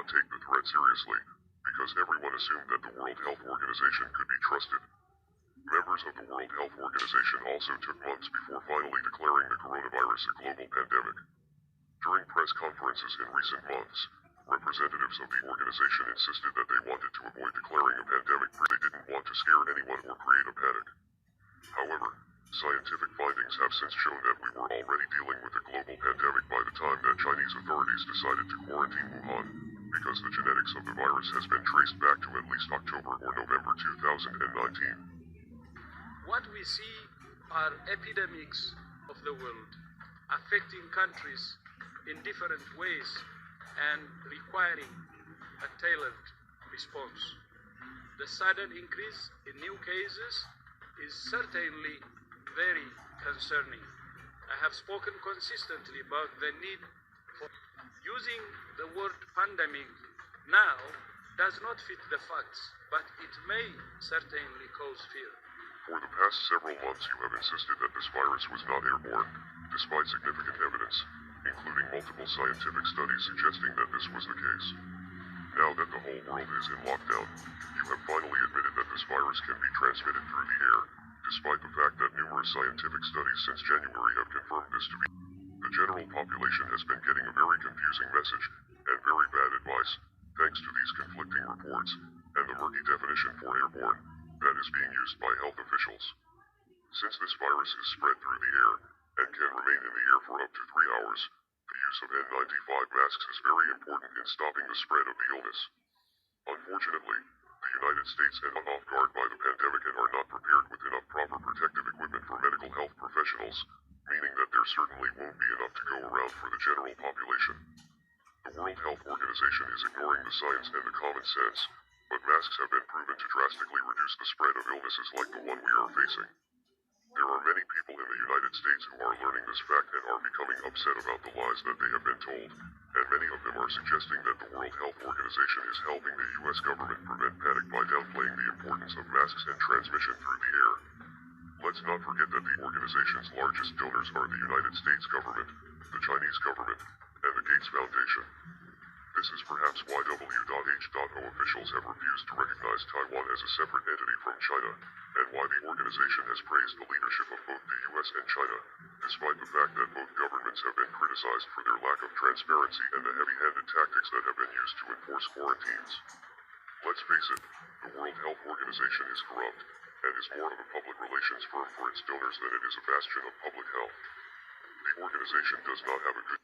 not take the threat seriously, because everyone assumed that the World Health Organization could be trusted. Members of the World Health Organization also took months before finally declaring the coronavirus a global pandemic. During press conferences in recent months, representatives of the organization insisted that they wanted to avoid declaring a pandemic because they didn't want to scare anyone or create a panic. However, scientific findings have since shown that we were already dealing with a global pandemic by the time that Chinese authorities decided to quarantine Wuhan, because the genetics of the virus has been traced back to at least October or November 2019. What we see are epidemics of the world, affecting countries in different ways and requiring a tailored response. The sudden increase in new cases is certainly very concerning. I have spoken consistently about the need for using the word pandemic now does not fit the facts, but it may certainly cause fear. For the past several months you have insisted that this virus was not airborne, despite significant evidence, including multiple scientific studies suggesting that this was the case. Now that the whole world is in lockdown, you have finally admitted that this virus can be transmitted through the air, despite the fact that numerous scientific studies since January have confirmed this to be. The general population has been getting a very confusing message, and very bad advice, thanks to these conflicting reports, and the murky definition for airborne, that is being used by health officials. Since this virus is spread through the air, and can remain in the air for up to 3 hours, the use of N95 masks is very important in stopping the spread of the illness. Unfortunately, the United States is caught off guard by the pandemic and are not prepared with enough proper protective equipment for medical health professionals, meaning that there certainly won't be enough to go around for the general population. The World Health Organization is ignoring the science and the common sense, but masks have been proven to drastically reduce the spread of illnesses like the one we are facing. There are many people in the United States who are learning this fact and are becoming upset about the lies that they have been told, and many of them are suggesting that the World Health Organization is helping the U.S. government prevent panic by downplaying the importance of masks and transmission through the air. Let's not forget that the organization's largest donors are the United States government, the Chinese government, and the Gates Foundation. This is perhaps why WHO officials have refused to recognize Taiwan as a separate entity from China, and why the organization has praised the leadership of both the US and China, despite the fact that both governments have been criticized for their lack of transparency and the heavy-handed tactics that have been used to enforce quarantines. Let's face it, the World Health Organization is corrupt, and is more of a public relations firm for its donors than it is a bastion of public health. The organization does not have a good